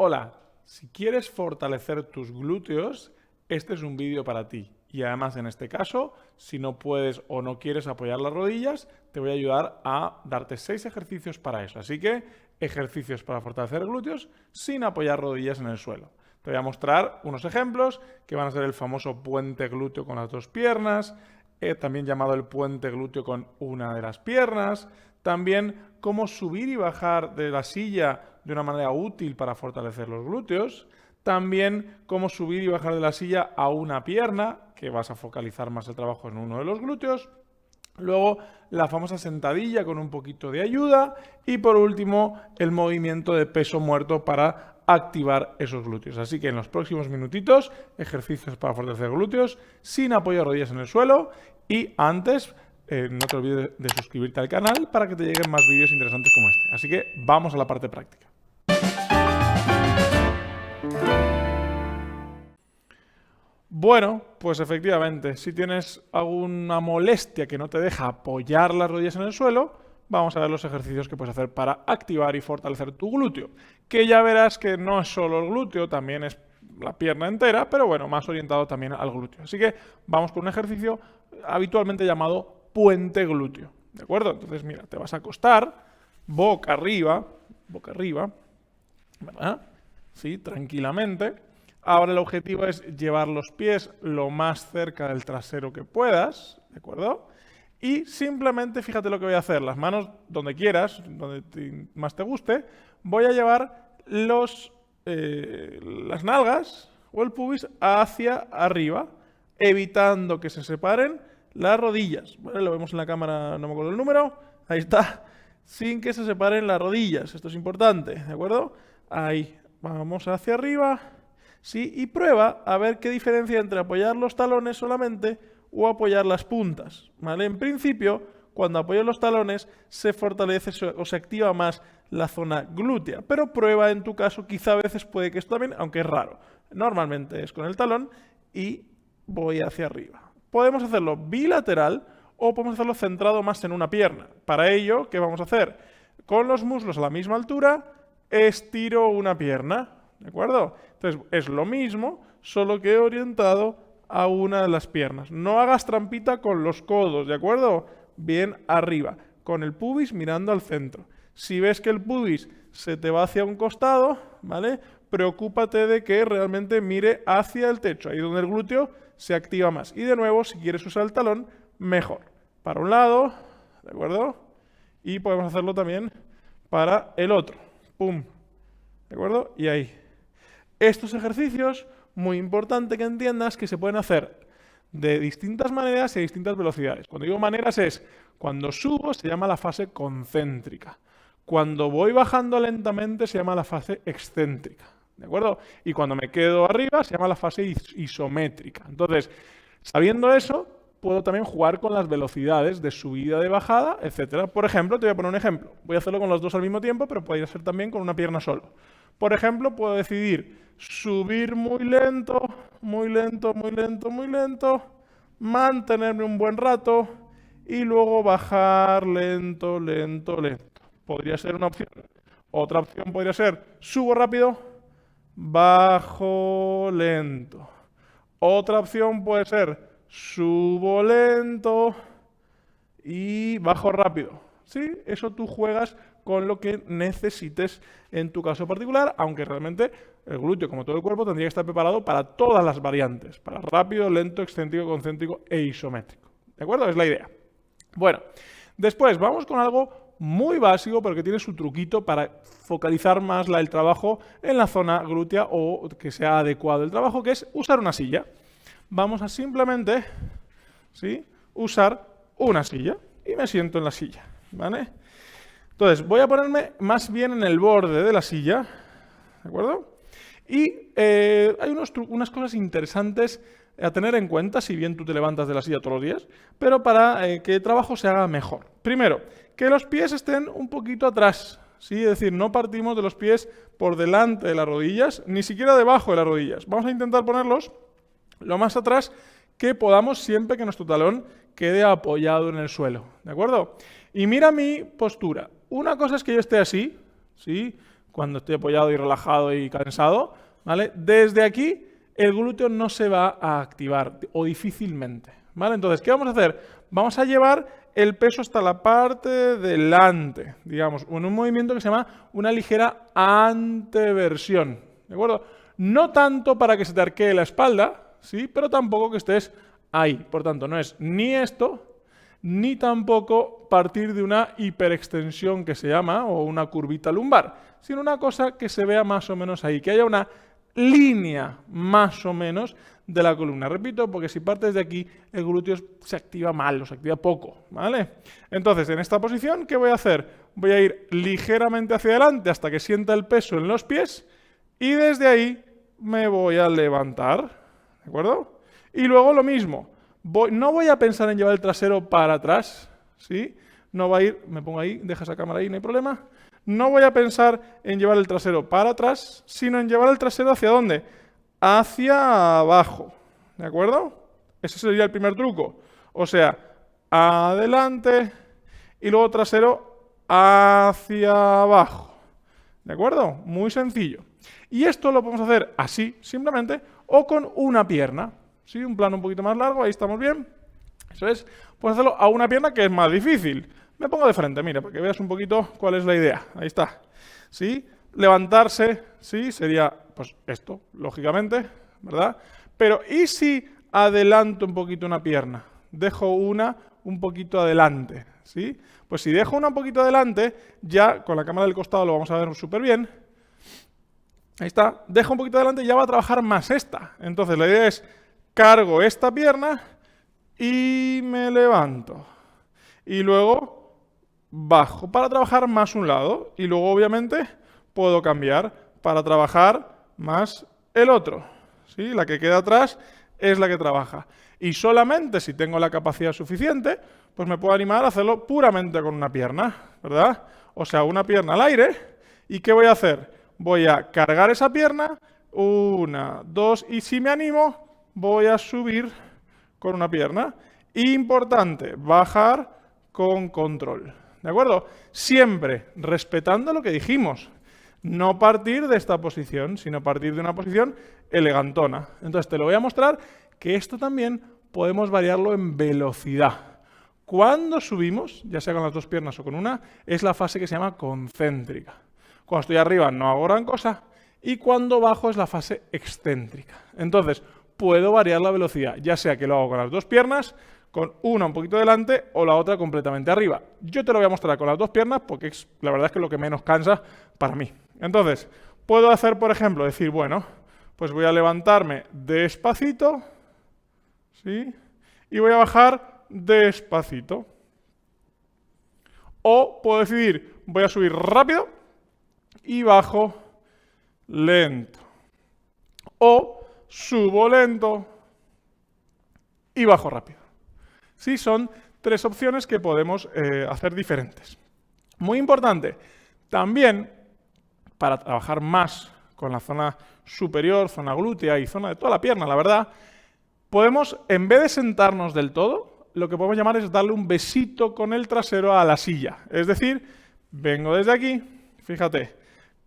Hola, si quieres fortalecer tus glúteos, este es un vídeo para ti. Y además, en este caso, si no puedes o no quieres apoyar las rodillas, te voy a ayudar a darte 6 ejercicios para eso. Así que, ejercicios para fortalecer glúteos sin apoyar rodillas en el suelo. Te voy a mostrar unos ejemplos que van a ser el famoso puente glúteo con las dos piernas, también llamado el puente glúteo con una de las piernas, también cómo subir y bajar de la silla de una manera útil para fortalecer los glúteos, también cómo subir y bajar de la silla a una pierna, que vas a focalizar más el trabajo en uno de los glúteos. Luego, la famosa sentadilla con un poquito de ayuda. Y por último, el movimiento de peso muerto para activar esos glúteos. Así que en los próximos minutitos, ejercicios para fortalecer glúteos sin apoyo de rodillas en el suelo. Y antes, no te olvides de suscribirte al canal para que te lleguen más vídeos interesantes como este. Así que vamos a la parte práctica. Bueno, pues efectivamente, si tienes alguna molestia que no te deja apoyar las rodillas en el suelo, vamos a ver los ejercicios que puedes hacer para activar y fortalecer tu glúteo. Que ya verás que no es solo el glúteo, también es la pierna entera, pero bueno, más orientado también al glúteo. Así que vamos con un ejercicio habitualmente llamado puente glúteo. ¿De acuerdo? Entonces, mira, te vas a acostar boca arriba, ¿verdad? Sí, tranquilamente. Ahora el objetivo es llevar los pies lo más cerca del trasero que puedas, ¿de acuerdo? Y simplemente, fíjate lo que voy a hacer, las manos donde quieras, donde más te guste, voy a llevar las nalgas o el pubis hacia arriba, evitando que se separen las rodillas. ¿Vale? Lo vemos en la cámara, no me acuerdo el número, ahí está, sin que se separen las rodillas, esto es importante, ¿de acuerdo? Ahí, vamos hacia arriba. Sí, y prueba a ver qué diferencia entre apoyar los talones solamente o apoyar las puntas, ¿vale? En principio, cuando apoyas los talones, se fortalece o se activa más la zona glútea, pero prueba en tu caso, quizá a veces puede que esto también, aunque es raro. Normalmente es con el talón y voy hacia arriba. Podemos hacerlo bilateral o podemos hacerlo centrado más en una pierna. Para ello, ¿qué vamos a hacer? Con los muslos a la misma altura, estiro una pierna. ¿De acuerdo? Entonces, es lo mismo, solo que he orientado a una de las piernas. No hagas trampita con los codos, ¿de acuerdo? Bien arriba, con el pubis mirando al centro. Si ves que el pubis se te va hacia un costado, ¿vale? Preocúpate de que realmente mire hacia el techo, ahí donde el glúteo se activa más. Y de nuevo, si quieres usar el talón, mejor. Para un lado, ¿de acuerdo? Y podemos hacerlo también para el otro. ¡Pum! ¿De acuerdo? Y ahí. Estos ejercicios, muy importante que entiendas que se pueden hacer de distintas maneras y a distintas velocidades. Cuando digo maneras es, cuando subo se llama la fase concéntrica. Cuando voy bajando lentamente se llama la fase excéntrica. ¿De acuerdo? Y cuando me quedo arriba se llama la fase isométrica. Entonces, sabiendo eso, puedo también jugar con las velocidades de subida, de bajada, etc. Por ejemplo, te voy a poner un ejemplo. Voy a hacerlo con los dos al mismo tiempo, pero podría ser también con una pierna solo. Por ejemplo, puedo decidir subir muy lento, muy lento, muy lento, muy lento, mantenerme un buen rato y luego bajar lento, lento, lento. Podría ser una opción. Otra opción podría ser subo rápido, bajo lento. Otra opción puede ser subo lento y bajo rápido. ¿Sí? Eso tú juegas con lo que necesites en tu caso particular, aunque realmente el glúteo, como todo el cuerpo, tendría que estar preparado para todas las variantes, para rápido, lento, excéntrico, concéntrico e isométrico. ¿De acuerdo? Es la idea. Bueno, después vamos con algo muy básico, pero que tiene su truquito para focalizar más el trabajo en la zona glútea o que sea adecuado el trabajo, que es usar una silla. Vamos a simplemente, ¿sí?, usar una silla y me siento en la silla, ¿vale? Entonces, voy a ponerme más bien en el borde de la silla, ¿de acuerdo? Y hay unas cosas interesantes a tener en cuenta, si bien tú te levantas de la silla todos los días, pero para que el trabajo se haga mejor. Primero, que los pies estén un poquito atrás, ¿sí? Es decir, no partimos de los pies por delante de las rodillas, ni siquiera debajo de las rodillas. Vamos a intentar ponerlos lo más atrás que podamos siempre que nuestro talón quede apoyado en el suelo, ¿de acuerdo? Y mira mi postura. Una cosa es que yo esté así, ¿sí?, cuando estoy apoyado y relajado y cansado, ¿vale? Desde aquí el glúteo no se va a activar o difícilmente, ¿vale? Entonces, ¿qué vamos a hacer? Vamos a llevar el peso hasta la parte de delante, digamos, en un movimiento que se llama una ligera anteversión, ¿de acuerdo? No tanto para que se te arquee la espalda, ¿sí? Pero tampoco que estés ahí. Por tanto, no es ni esto, ni tampoco partir de una hiperextensión que se llama, o una curvita lumbar, sino una cosa que se vea más o menos ahí, que haya una línea más o menos de la columna. Repito, porque si partes de aquí, el glúteo se activa mal, o se activa poco, ¿vale? Entonces, en esta posición, ¿qué voy a hacer? Voy a ir ligeramente hacia adelante hasta que sienta el peso en los pies y desde ahí me voy a levantar, ¿de acuerdo? Y luego lo mismo. No voy a pensar en llevar el trasero para atrás, ¿sí? No va a ir, me pongo ahí, deja esa cámara ahí, no hay problema. No voy a pensar en llevar el trasero para atrás, sino en llevar el trasero ¿hacia dónde? Hacia abajo, ¿de acuerdo? Ese sería el primer truco. O sea, adelante y luego trasero hacia abajo, ¿de acuerdo? Muy sencillo. Y esto lo podemos hacer así, simplemente, o con una pierna. ¿Sí? Un plano un poquito más largo, ahí estamos bien. Eso es, puedes hacerlo a una pierna que es más difícil. Me pongo de frente, mira, para que veas un poquito cuál es la idea. Ahí está. ¿Sí? Levantarse, ¿sí? Sería, pues esto, lógicamente, ¿verdad? Pero, ¿y si adelanto un poquito una pierna? Dejo una un poquito adelante, ¿sí? Pues si dejo una un poquito adelante, ya con la cámara del costado lo vamos a ver súper bien. Ahí está. Dejo un poquito adelante y ya va a trabajar más esta. Entonces, la idea es cargo esta pierna y me levanto. Y luego bajo para trabajar más un lado. Y luego, obviamente, puedo cambiar para trabajar más el otro. ¿Sí? La que queda atrás es la que trabaja. Y solamente si tengo la capacidad suficiente, pues me puedo animar a hacerlo puramente con una pierna, ¿verdad? O sea, una pierna al aire. ¿Y qué voy a hacer? Voy a cargar esa pierna, 1, 2, y si me animo, voy a subir con una pierna. Importante, bajar con control. ¿De acuerdo? Siempre respetando lo que dijimos. No partir de esta posición, sino partir de una posición elegantona. Entonces te lo voy a mostrar que esto también podemos variarlo en velocidad. Cuando subimos, ya sea con las dos piernas o con una, es la fase que se llama concéntrica. Cuando estoy arriba no hago gran cosa y cuando bajo es la fase excéntrica. Entonces, puedo variar la velocidad, ya sea que lo hago con las dos piernas, con una un poquito delante o la otra completamente arriba. Yo te lo voy a mostrar con las dos piernas porque la verdad es que es lo que menos cansa para mí. Entonces, puedo hacer, por ejemplo, decir, bueno, pues voy a levantarme despacito, ¿sí? Y voy a bajar despacito. O puedo decidir, voy a subir rápido y bajo lento. O subo lento y bajo rápido. Sí, son tres opciones que podemos hacer diferentes. Muy importante, también para trabajar más con la zona superior, zona glútea y zona de toda la pierna, la verdad, podemos, en vez de sentarnos del todo, lo que podemos llamar es darle un besito con el trasero a la silla. Es decir, vengo desde aquí, fíjate,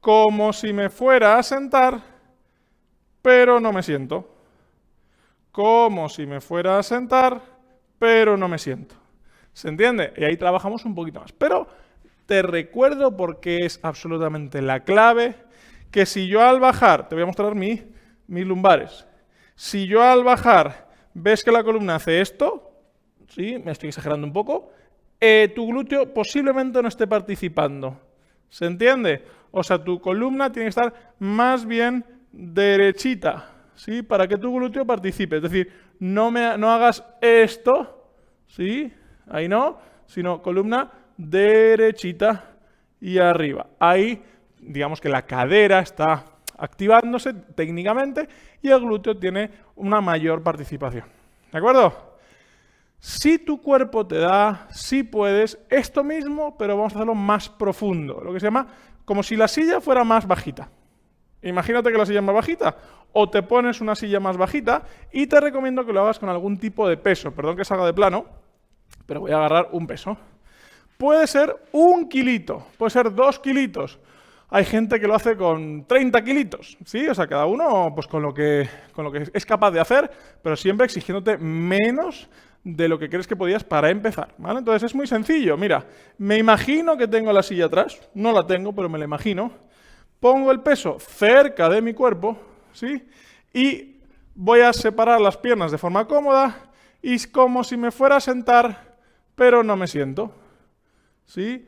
como si me fuera a sentar, pero no me siento. Como si me fuera a sentar, pero no me siento. ¿Se entiende? Y ahí trabajamos un poquito más. Pero te recuerdo, porque es absolutamente la clave, que si yo al bajar, te voy a mostrar mis lumbares. Si yo al bajar ves que la columna hace esto, ¿sí? Me estoy exagerando un poco, tu glúteo posiblemente no esté participando. ¿Se entiende? O sea, tu columna tiene que estar más bien derechita, ¿sí? Para que tu glúteo participe. Es decir, no hagas esto, ¿sí? Ahí no, sino columna derechita y arriba. Ahí, digamos que la cadera está activándose técnicamente y el glúteo tiene una mayor participación. ¿De acuerdo? Si tu cuerpo te da, si puedes, esto mismo, pero vamos a hacerlo más profundo. Lo que se llama como si la silla fuera más bajita. Imagínate que la silla es más bajita, o te pones una silla más bajita y te recomiendo que lo hagas con algún tipo de peso. Perdón que salga de plano, pero voy a agarrar un peso. Puede ser 1 kilito, puede ser 2 kilitos. Hay gente que lo hace con 30 kilitos, ¿sí? O sea, cada uno pues con lo que es capaz de hacer, pero siempre exigiéndote menos de lo que crees que podías para empezar, ¿vale? Entonces es muy sencillo. Mira, me imagino que tengo la silla atrás, no la tengo, pero me la imagino. Pongo el peso cerca de mi cuerpo, ¿sí? Y voy a separar las piernas de forma cómoda y es como si me fuera a sentar, pero no me siento, ¿sí?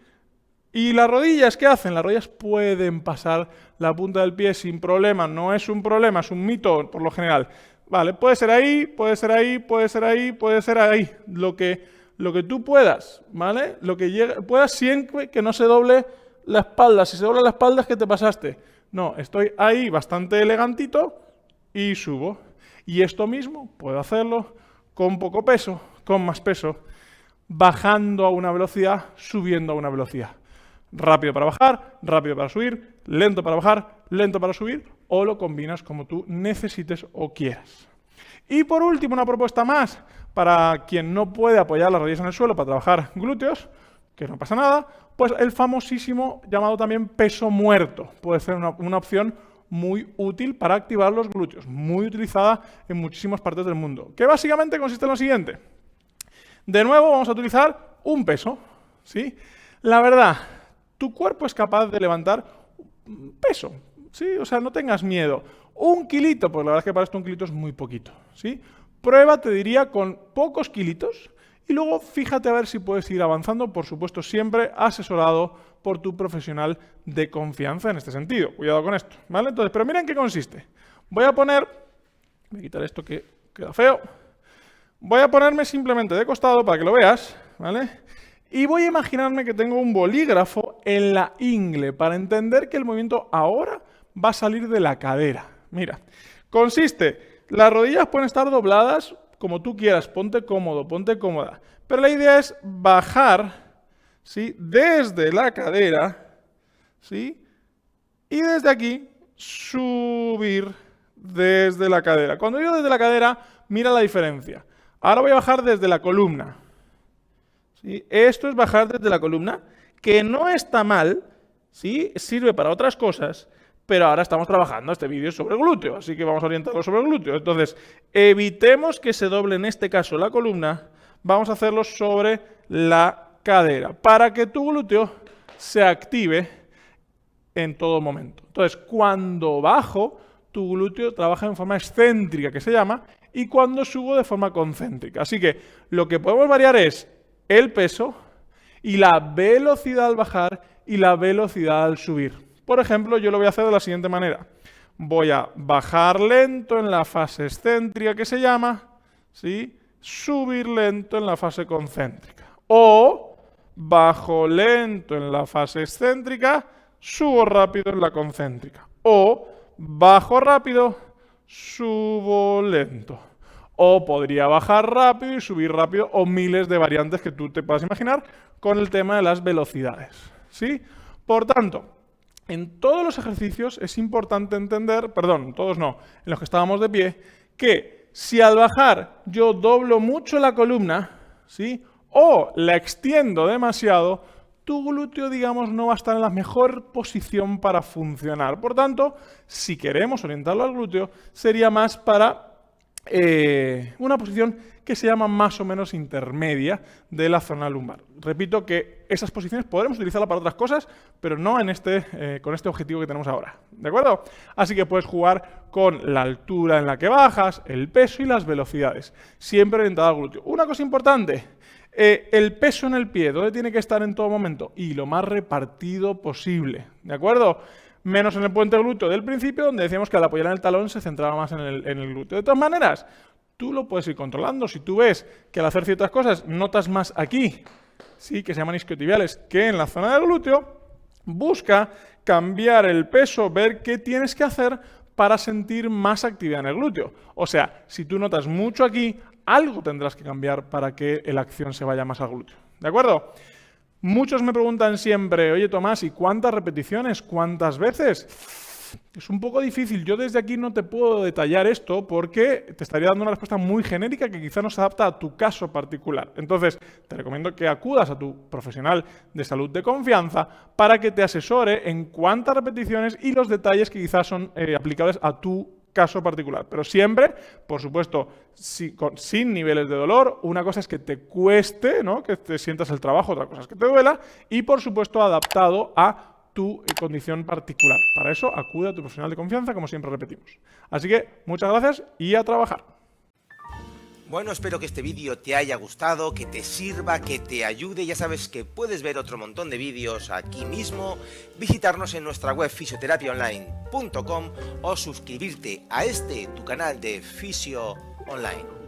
¿Y las rodillas qué hacen? Las rodillas pueden pasar la punta del pie sin problema. No es un problema, es un mito por lo general. Vale, puede ser ahí, puede ser ahí, puede ser ahí, puede ser ahí. Lo que tú puedas, ¿vale? Lo que puedas siempre que no se doble la espalda. Si se dobla la espalda es que te pasaste. No, estoy ahí bastante elegantito y subo. Y esto mismo puedo hacerlo con poco peso, con más peso, bajando a una velocidad, subiendo a una velocidad. Rápido para bajar, rápido para subir, lento para bajar, lento para subir, o lo combinas como tú necesites o quieras. Y por último, una propuesta más para quien no puede apoyar las rodillas en el suelo para trabajar glúteos, que no pasa nada, pues el famosísimo llamado también peso muerto. Puede ser una opción muy útil para activar los glúteos, muy utilizada en muchísimas partes del mundo, que básicamente consiste en lo siguiente. De nuevo vamos a utilizar un peso, ¿sí? La verdad, tu cuerpo es capaz de levantar peso, ¿sí? O sea, no tengas miedo. 1 kilito, pues la verdad es que para esto 1 kilito es muy poquito, ¿sí? Prueba, te diría, con pocos kilitos y luego fíjate a ver si puedes ir avanzando, por supuesto, siempre asesorado por tu profesional de confianza en este sentido. Cuidado con esto, ¿vale? Entonces, pero miren en qué consiste. Voy a quitar esto que queda feo. Voy a ponerme simplemente de costado para que lo veas, ¿vale? Y voy a imaginarme que tengo un bolígrafo en la ingle para entender que el movimiento ahora va a salir de la cadera. Mira, consiste, las rodillas pueden estar dobladas como tú quieras, ponte cómodo, ponte cómoda. Pero la idea es bajar, ¿sí? Desde la cadera, ¿sí? Y desde aquí subir desde la cadera. Cuando digo desde la cadera, mira la diferencia. Ahora voy a bajar desde la columna. ¿Sí? Esto es bajar desde la columna, que no está mal, ¿sí? Sirve para otras cosas, pero ahora estamos trabajando este vídeo sobre glúteo, así que vamos a orientarlo sobre el glúteo. Entonces, evitemos que se doble en este caso la columna, vamos a hacerlo sobre la cadera, para que tu glúteo se active en todo momento. Entonces, cuando bajo, tu glúteo trabaja en forma excéntrica, que se llama, y cuando subo de forma concéntrica. Así que lo que podemos variar es el peso y la velocidad al bajar y la velocidad al subir. Por ejemplo, yo lo voy a hacer de la siguiente manera. Voy a bajar lento en la fase excéntrica, que se llama, ¿sí? Subir lento en la fase concéntrica. O bajo lento en la fase excéntrica, subo rápido en la concéntrica. O bajo rápido, subo lento. O podría bajar rápido y subir rápido, o miles de variantes que tú te puedas imaginar con el tema de las velocidades, ¿sí? Por tanto, en todos los ejercicios es importante entender, perdón, todos no, en los que estábamos de pie, que si al bajar yo doblo mucho la columna, ¿sí? O la extiendo demasiado, tu glúteo, digamos, no va a estar en la mejor posición para funcionar. Por tanto, si queremos orientarlo al glúteo, sería más para una posición que se llama más o menos intermedia de la zona lumbar. Repito que esas posiciones podremos utilizarlas para otras cosas, pero no en con este objetivo que tenemos ahora. ¿De acuerdo? Así que puedes jugar con la altura en la que bajas, el peso y las velocidades, siempre orientado al glúteo. Una cosa importante, el peso en el pie, ¿dónde tiene que estar en todo momento? Y lo más repartido posible. ¿De acuerdo? Menos en el puente glúteo del principio, donde decíamos que al apoyar en el talón se centraba más en el glúteo. De todas maneras, tú lo puedes ir controlando. Si tú ves que al hacer ciertas cosas notas más aquí, ¿sí? Que se llaman isquiotibiales, que en la zona del glúteo, busca cambiar el peso, ver qué tienes que hacer para sentir más actividad en el glúteo. O sea, si tú notas mucho aquí, algo tendrás que cambiar para que la acción se vaya más al glúteo. ¿De acuerdo? Muchos me preguntan siempre, oye Tomás, ¿y cuántas repeticiones? ¿Cuántas veces? Es un poco difícil. Yo desde aquí no te puedo detallar esto porque te estaría dando una respuesta muy genérica que quizá no se adapta a tu caso particular. Entonces, te recomiendo que acudas a tu profesional de salud de confianza para que te asesore en cuántas repeticiones y los detalles que quizás son aplicables a tu caso particular. Pero siempre, por supuesto, sin niveles de dolor. Una cosa es que te cueste, ¿no?, que te sientas el trabajo, otra cosa es que te duela, y por supuesto adaptado a tu condición particular. Para eso, acude a tu profesional de confianza, como siempre repetimos. Así que, muchas gracias y a trabajar. Bueno, espero que este vídeo te haya gustado, que te sirva, que te ayude. Ya sabes que puedes ver otro montón de vídeos aquí mismo, visitarnos en nuestra web fisioterapiaonline.com o suscribirte a tu canal de Fisio Online.